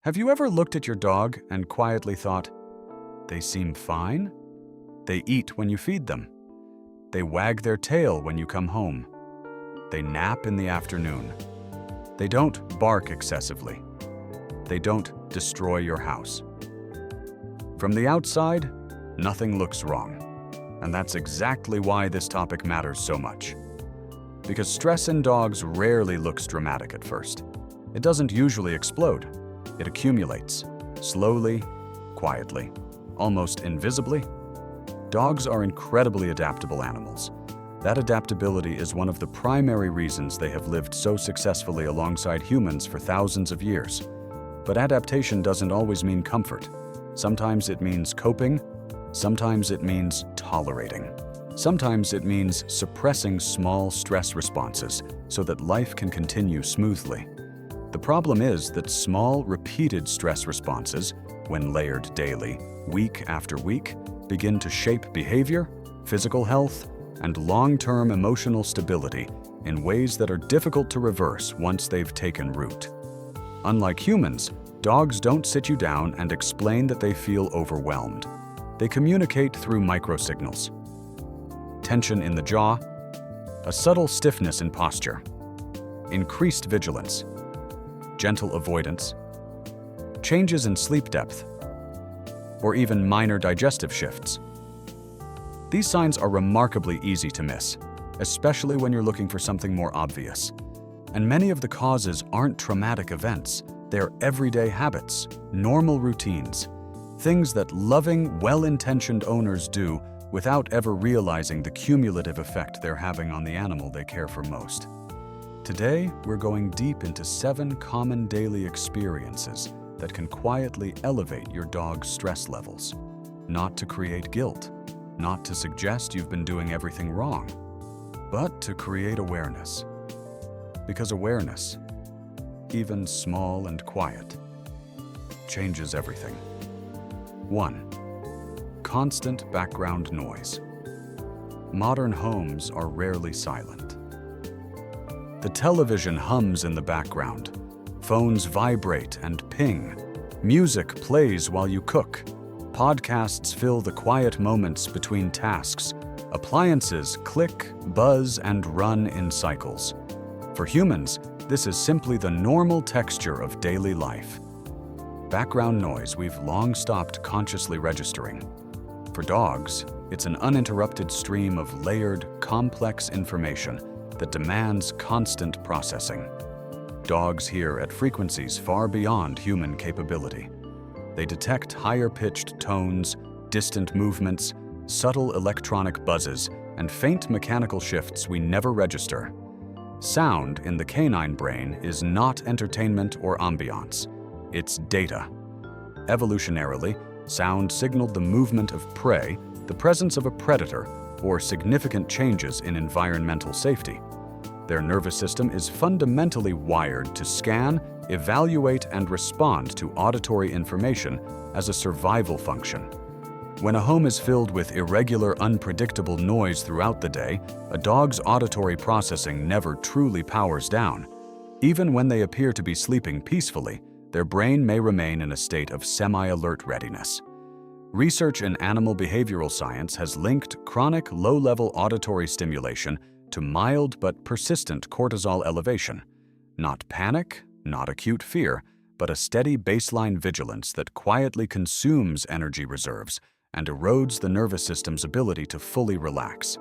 Have you ever looked at your dog and quietly thought, they seem fine? They eat when you feed them. They wag their tail when you come home. They nap in the afternoon. They don't bark excessively. They don't destroy your house. From the outside, nothing looks wrong. And that's exactly why this topic matters so much. Because stress in dogs rarely looks dramatic at first. It doesn't usually explode. It accumulates, slowly, quietly, almost invisibly. Dogs are incredibly adaptable animals. That adaptability is one of the primary reasons they have lived so successfully alongside humans for thousands of years. But adaptation doesn't always mean comfort. Sometimes it means coping. Sometimes it means tolerating. Sometimes it means suppressing small stress responses so that life can continue smoothly. The problem is that small, repeated stress responses, when layered daily, week after week, begin to shape behavior, physical health, and long-term emotional stability in ways that are difficult to reverse once they've taken root. Unlike humans, dogs don't sit you down and explain that they feel overwhelmed. They communicate through microsignals. Tension in the jaw, a subtle stiffness in posture, increased vigilance, gentle avoidance, changes in sleep depth, or even minor digestive shifts. These signs are remarkably easy to miss, especially when you're looking for something more obvious. And many of the causes aren't traumatic events. They're everyday habits, normal routines, things that loving, well-intentioned owners do without ever realizing the cumulative effect they're having on the animal they care for most. Today, we're going deep into 7 common daily experiences that can quietly elevate your dog's stress levels. Not to create guilt, not to suggest you've been doing everything wrong, but to create awareness. Because awareness, even small and quiet, changes everything. 1. Constant background noise. Modern homes are rarely silent. The television hums in the background. Phones vibrate and ping. Music plays while you cook. Podcasts fill the quiet moments between tasks. Appliances click, buzz, and run in cycles. For humans, this is simply the normal texture of daily life. Background noise we've long stopped consciously registering. For dogs, it's an uninterrupted stream of layered, complex information that demands constant processing. Dogs hear at frequencies far beyond human capability. They detect higher-pitched tones, distant movements, subtle electronic buzzes, and faint mechanical shifts we never register. Sound in the canine brain is not entertainment or ambiance. It's data. Evolutionarily, sound signaled the movement of prey, the presence of a predator, or significant changes in environmental safety. Their nervous system is fundamentally wired to scan, evaluate, and respond to auditory information as a survival function. When a home is filled with irregular, unpredictable noise throughout the day, a dog's auditory processing never truly powers down. Even when they appear to be sleeping peacefully, their brain may remain in a state of semi-alert readiness. Research in animal behavioral science has linked chronic low-level auditory stimulation to mild but persistent cortisol elevation. Not panic, not acute fear, but a steady baseline vigilance that quietly consumes energy reserves and erodes the nervous system's ability to fully relax.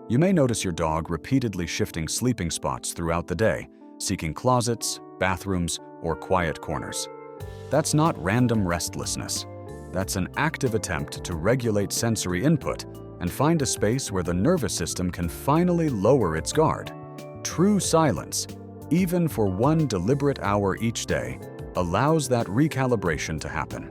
You may notice your dog repeatedly shifting sleeping spots throughout the day, seeking closets, bathrooms, or quiet corners. That's not random restlessness. That's an active attempt to regulate sensory input and find a space where the nervous system can finally lower its guard. True silence, even for 1 deliberate hour each day, allows that recalibration to happen.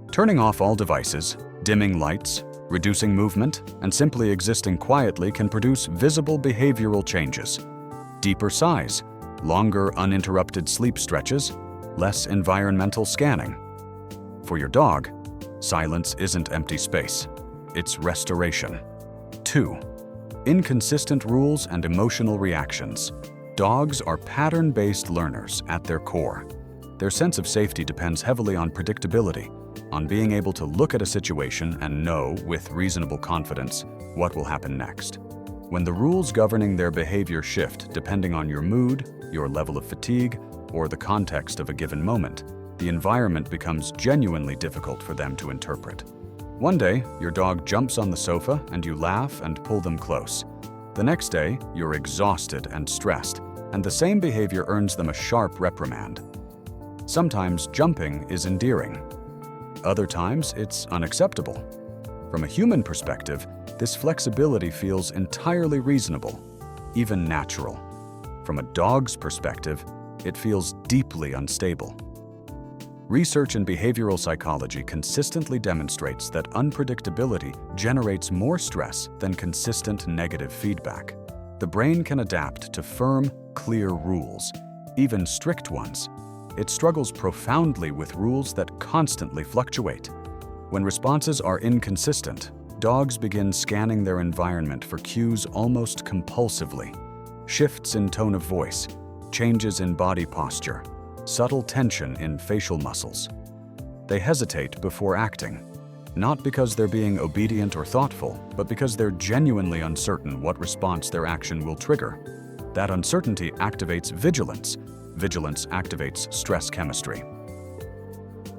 Turning off all devices, dimming lights, reducing movement, and simply existing quietly can produce visible behavioral changes. Deeper sighs, longer uninterrupted sleep stretches, less environmental scanning. For your dog, silence isn't empty space. It's restoration. 2. Inconsistent rules and emotional reactions. Dogs are pattern-based learners at their core. Their sense of safety depends heavily on predictability, on being able to look at a situation and know, with reasonable confidence, what will happen next. When the rules governing their behavior shift depending on your mood, your level of fatigue, or the context of a given moment, the environment becomes genuinely difficult for them to interpret. One day, your dog jumps on the sofa and you laugh and pull them close. The next day, you're exhausted and stressed, and the same behavior earns them a sharp reprimand. Sometimes jumping is endearing. Other times, it's unacceptable. From a human perspective, this flexibility feels entirely reasonable, even natural. From a dog's perspective, it feels deeply unstable. Research in behavioral psychology consistently demonstrates that unpredictability generates more stress than consistent negative feedback. The brain can adapt to firm, clear rules, even strict ones. It struggles profoundly with rules that constantly fluctuate. When responses are inconsistent, dogs begin scanning their environment for cues almost compulsively. Shifts in tone of voice, changes in body posture, subtle tension in facial muscles. They hesitate before acting, not because they're being obedient or thoughtful, but because they're genuinely uncertain what response their action will trigger. That uncertainty activates vigilance. Vigilance activates stress chemistry.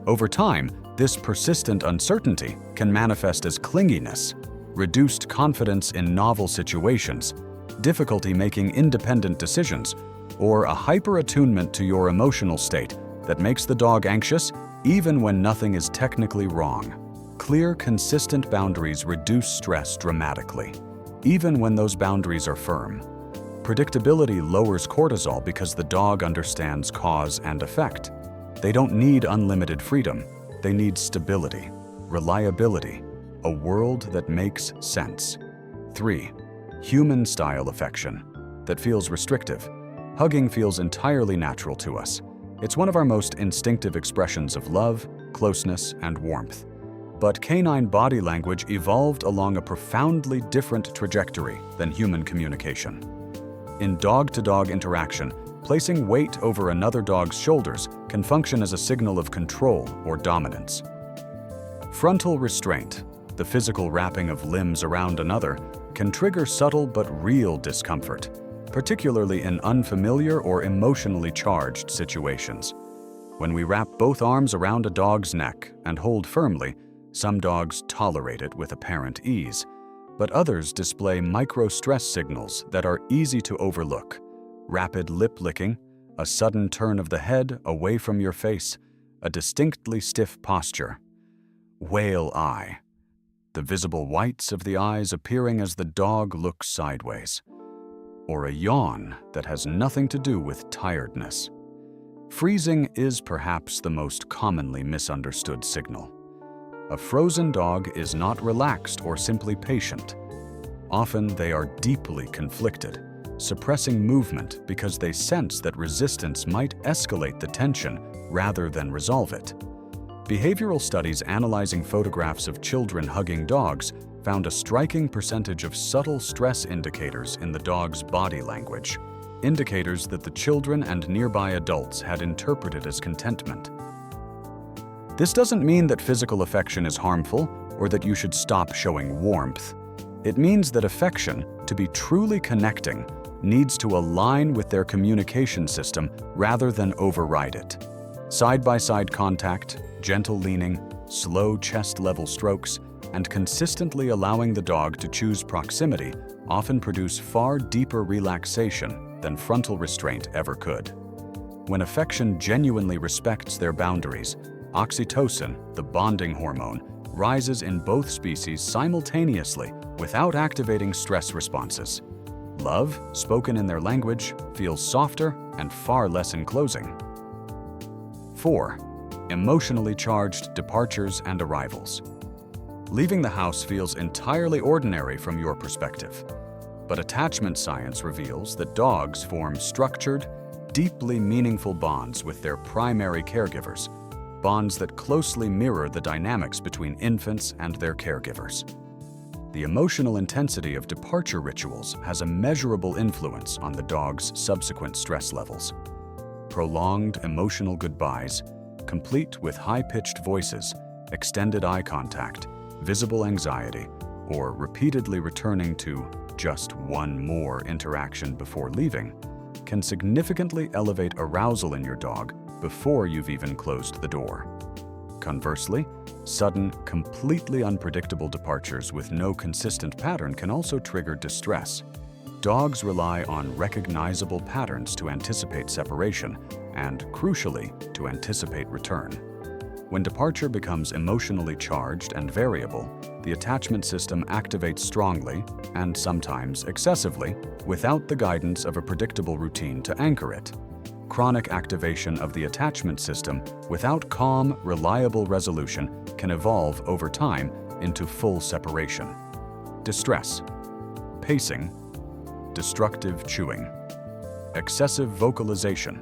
Over time, this persistent uncertainty can manifest as clinginess, reduced confidence in novel situations, difficulty making independent decisions, or a hyper-attunement to your emotional state that makes the dog anxious even when nothing is technically wrong. Clear, consistent boundaries reduce stress dramatically, even when those boundaries are firm. Predictability lowers cortisol because the dog understands cause and effect. They don't need unlimited freedom. They need stability, reliability, a world that makes sense. 3. Human-style affection that feels restrictive. Hugging feels entirely natural to us. It's one of our most instinctive expressions of love, closeness, and warmth. But canine body language evolved along a profoundly different trajectory than human communication. In dog-to-dog interaction, placing weight over another dog's shoulders can function as a signal of control or dominance. Frontal restraint, the physical wrapping of limbs around another, can trigger subtle but real discomfort, particularly in unfamiliar or emotionally charged situations. When we wrap both arms around a dog's neck and hold firmly, some dogs tolerate it with apparent ease, but others display micro-stress signals that are easy to overlook. Rapid lip licking, a sudden turn of the head away from your face, a distinctly stiff posture. Whale eye, the visible whites of the eyes appearing as the dog looks sideways. Or a yawn that has nothing to do with tiredness. Freezing is perhaps the most commonly misunderstood signal. A frozen dog is not relaxed or simply patient. Often they are deeply conflicted, suppressing movement because they sense that resistance might escalate the tension rather than resolve it. Behavioral studies analyzing photographs of children hugging dogs found a striking percentage of subtle stress indicators in the dog's body language, indicators that the children and nearby adults had interpreted as contentment. This doesn't mean that physical affection is harmful or that you should stop showing warmth. It means that affection, to be truly connecting, needs to align with their communication system rather than override it. Side-by-side contact, gentle leaning, slow chest-level strokes, and consistently allowing the dog to choose proximity often produce far deeper relaxation than frontal restraint ever could. When affection genuinely respects their boundaries, oxytocin, the bonding hormone, rises in both species simultaneously without activating stress responses. Love, spoken in their language, feels softer and far less enclosing. 4. Emotionally charged departures and arrivals. Leaving the house feels entirely ordinary from your perspective, but attachment science reveals that dogs form structured, deeply meaningful bonds with their primary caregivers, bonds that closely mirror the dynamics between infants and their caregivers. The emotional intensity of departure rituals has a measurable influence on the dog's subsequent stress levels. prolonged emotional goodbyes, complete with high-pitched voices, extended eye contact, visible anxiety, or repeatedly returning to just one more interaction before leaving, can significantly elevate arousal in your dog before you've even closed the door. Conversely, sudden, completely unpredictable departures with no consistent pattern can also trigger distress. Dogs rely on recognizable patterns to anticipate separation and, crucially, to anticipate return. When departure becomes emotionally charged and variable, the attachment system activates strongly and sometimes excessively without the guidance of a predictable routine to anchor it. Chronic activation of the attachment system without calm, reliable resolution can evolve over time into full separation. Distress, pacing, destructive chewing, excessive vocalization,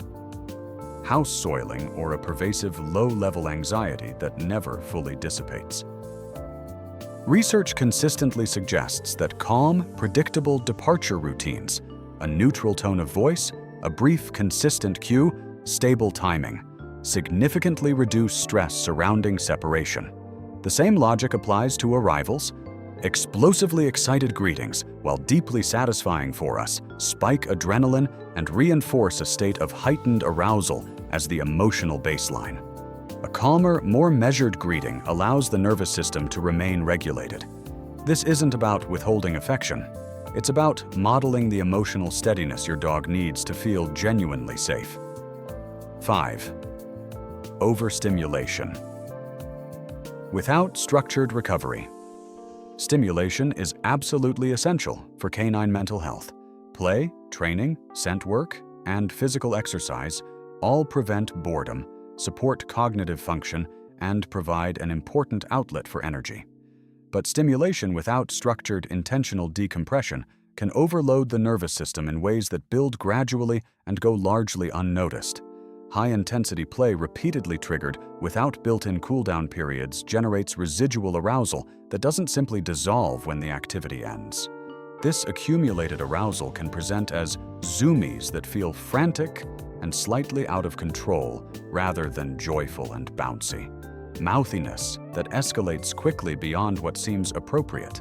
house soiling, or a pervasive low-level anxiety that never fully dissipates. Research consistently suggests that calm, predictable departure routines, a neutral tone of voice, a brief, consistent cue, stable timing, significantly reduce stress surrounding separation. The same logic applies to arrivals. Explosively excited greetings, while deeply satisfying for us, spike adrenaline and reinforce a state of heightened arousal as the emotional baseline. A calmer, more measured greeting allows the nervous system to remain regulated. This isn't about withholding affection. It's about modeling the emotional steadiness your dog needs to feel genuinely safe. 5. Overstimulation. Without structured recovery, stimulation is absolutely essential for canine mental health. Play, training, scent work, and physical exercise all prevent boredom, support cognitive function, and provide an important outlet for energy. But stimulation without structured, intentional decompression can overload the nervous system in ways that build gradually and go largely unnoticed. High-intensity play repeatedly triggered without built-in cool-down periods generates residual arousal that doesn't simply dissolve when the activity ends. This accumulated arousal can present as zoomies that feel frantic and slightly out of control rather than joyful and bouncy. Mouthiness that escalates quickly beyond what seems appropriate.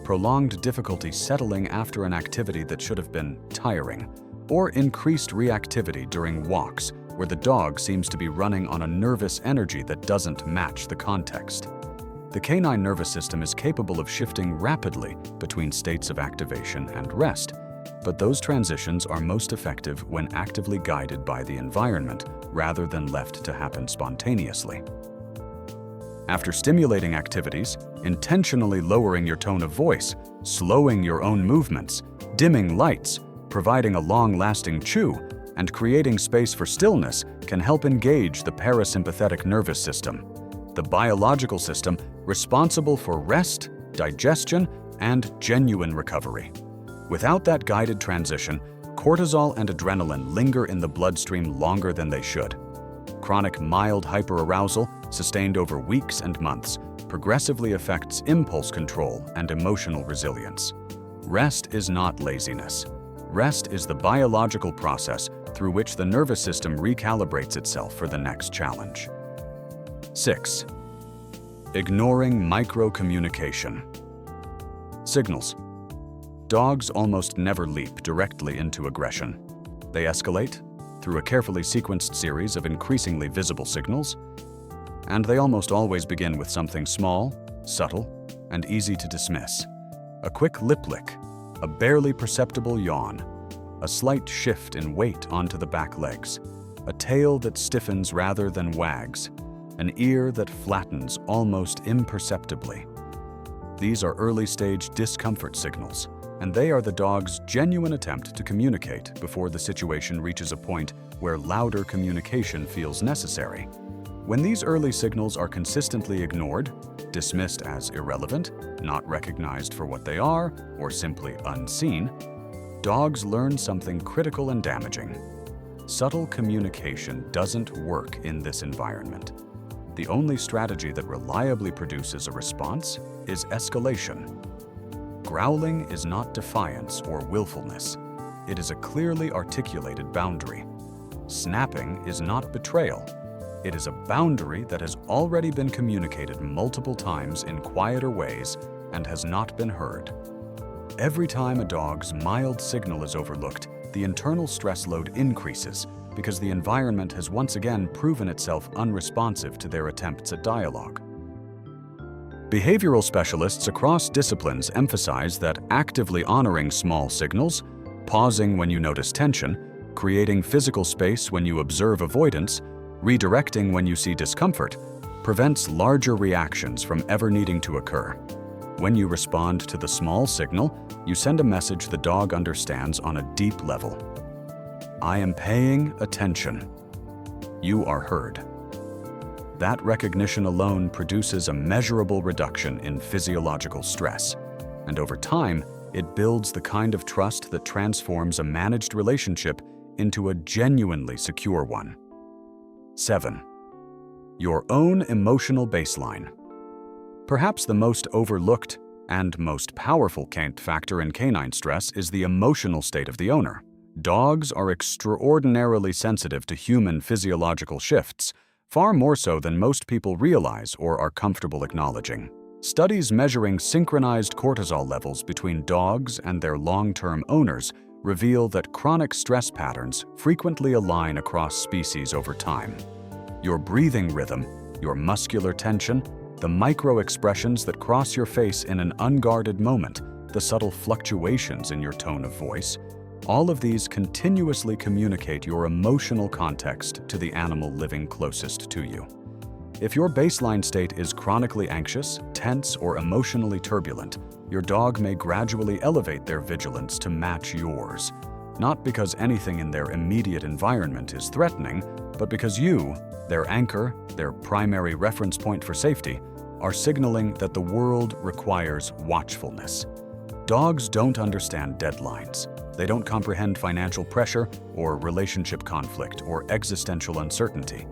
Prolonged difficulty settling after an activity that should have been tiring. Or increased reactivity during walks where the dog seems to be running on a nervous energy that doesn't match the context. The canine nervous system is capable of shifting rapidly between states of activation and rest, but those transitions are most effective when actively guided by the environment rather than left to happen spontaneously. After stimulating activities, intentionally lowering your tone of voice, slowing your own movements, dimming lights, providing a long-lasting chew, and creating space for stillness can help engage the parasympathetic nervous system, the biological system responsible for rest, digestion, and genuine recovery. Without that guided transition, cortisol and adrenaline linger in the bloodstream longer than they should. Chronic mild hyperarousal, sustained over weeks and months, progressively affects impulse control and emotional resilience. Rest is not laziness. Rest is the biological process through which the nervous system recalibrates itself for the next challenge. 6. Ignoring micro-communication. Signals. Dogs almost never leap directly into aggression. They escalate through a carefully sequenced series of increasingly visible signals, and they almost always begin with something small, subtle, and easy to dismiss. A quick lip lick, a barely perceptible yawn, a slight shift in weight onto the back legs, a tail that stiffens rather than wags, an ear that flattens almost imperceptibly. These are early-stage discomfort signals, and they are the dog's genuine attempt to communicate before the situation reaches a point where louder communication feels necessary. When these early signals are consistently ignored, dismissed as irrelevant, not recognized for what they are, or simply unseen, dogs learn something critical and damaging. Subtle communication doesn't work in this environment. The only strategy that reliably produces a response is escalation. Growling is not defiance or willfulness. It is a clearly articulated boundary. Snapping is not betrayal. It is a boundary that has already been communicated multiple times in quieter ways and has not been heard. Every time a dog's mild signal is overlooked, the internal stress load increases because the environment has once again proven itself unresponsive to their attempts at dialogue. Behavioral specialists across disciplines emphasize that actively honoring small signals, pausing when you notice tension, creating physical space when you observe avoidance, redirecting when you see discomfort, prevents larger reactions from ever needing to occur. When you respond to the small signal, you send a message the dog understands on a deep level. I am paying attention. You are heard. That recognition alone produces a measurable reduction in physiological stress, and over time, it builds the kind of trust that transforms a managed relationship into a genuinely secure one. 7. Your own emotional baseline. Perhaps the most overlooked and most powerful factor in canine stress is the emotional state of the owner. Dogs are extraordinarily sensitive to human physiological shifts, far more so than most people realize or are comfortable acknowledging. Studies measuring synchronized cortisol levels between dogs and their long-term owners reveal that chronic stress patterns frequently align across species over time. Your breathing rhythm, your muscular tension, the micro-expressions that cross your face in an unguarded moment, the subtle fluctuations in your tone of voice, all of these continuously communicate your emotional context to the animal living closest to you. If your baseline state is chronically anxious, tense, or emotionally turbulent, your dog may gradually elevate their vigilance to match yours, not because anything in their immediate environment is threatening, but because you, their anchor, their primary reference point for safety, are signaling that the world requires watchfulness. Dogs don't understand deadlines. They don't comprehend financial pressure or relationship conflict or existential uncertainty.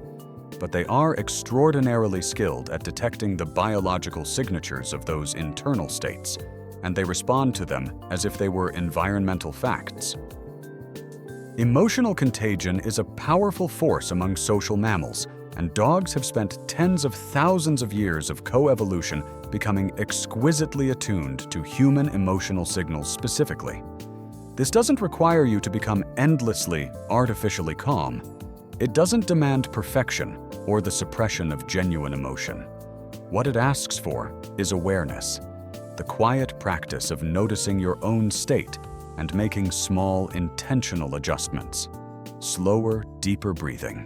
But they are extraordinarily skilled at detecting the biological signatures of those internal states, and they respond to them as if they were environmental facts. Emotional contagion is a powerful force among social mammals, and dogs have spent tens of thousands of years of coevolution becoming exquisitely attuned to human emotional signals specifically. This doesn't require you to become endlessly, artificially calm. It doesn't demand perfection or the suppression of genuine emotion. What it asks for is awareness, the quiet practice of noticing your own state and making small, intentional adjustments. Slower, deeper breathing,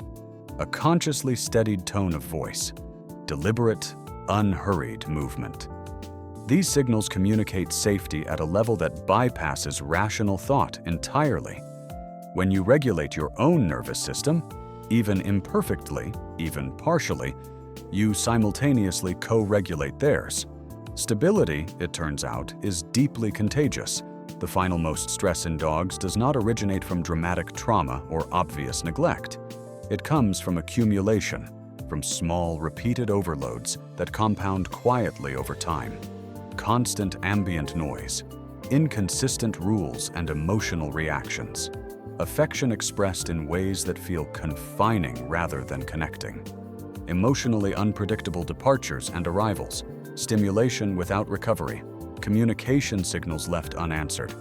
a consciously steadied tone of voice, deliberate, unhurried movement. These signals communicate safety at a level that bypasses rational thought entirely. When you regulate your own nervous system, even imperfectly, even partially, you simultaneously co-regulate theirs. Stability, it turns out, is deeply contagious. The final most stress in dogs does not originate from dramatic trauma or obvious neglect. It comes from accumulation, from small, repeated overloads that compound quietly over time. Constant ambient noise, inconsistent rules and emotional reactions, affection expressed in ways that feel confining rather than connecting, emotionally unpredictable departures and arrivals, stimulation without recovery, communication signals left unanswered,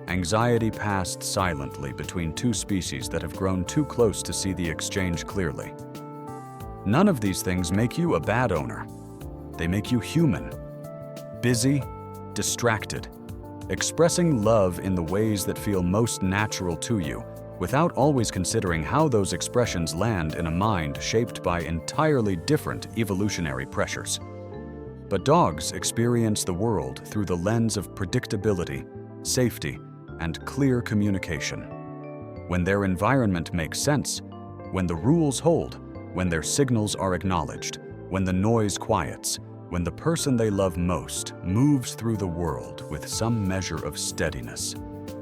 anxiety passed silently between two species that have grown too close to see the exchange clearly. None of these things make you a bad owner. They make you human. Busy, distracted, expressing love in the ways that feel most natural to you, without always considering how those expressions land in a mind shaped by entirely different evolutionary pressures. But dogs experience the world through the lens of predictability, safety, and clear communication. When their environment makes sense, when the rules hold, when their signals are acknowledged, when the noise quiets, when the person they love most moves through the world with some measure of steadiness,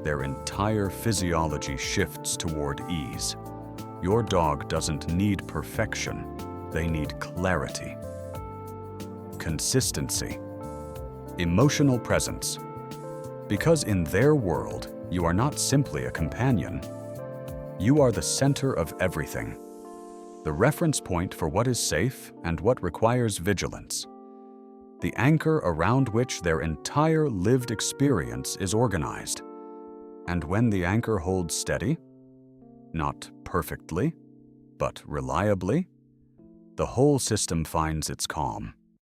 their entire physiology shifts toward ease. Your dog doesn't need perfection, they need clarity. Consistency. Emotional presence. Because in their world, you are not simply a companion. You are the center of everything, the reference point for what is safe and what requires vigilance, the anchor around which their entire lived experience is organized. And when the anchor holds steady, not perfectly, but reliably, the whole system finds its calm.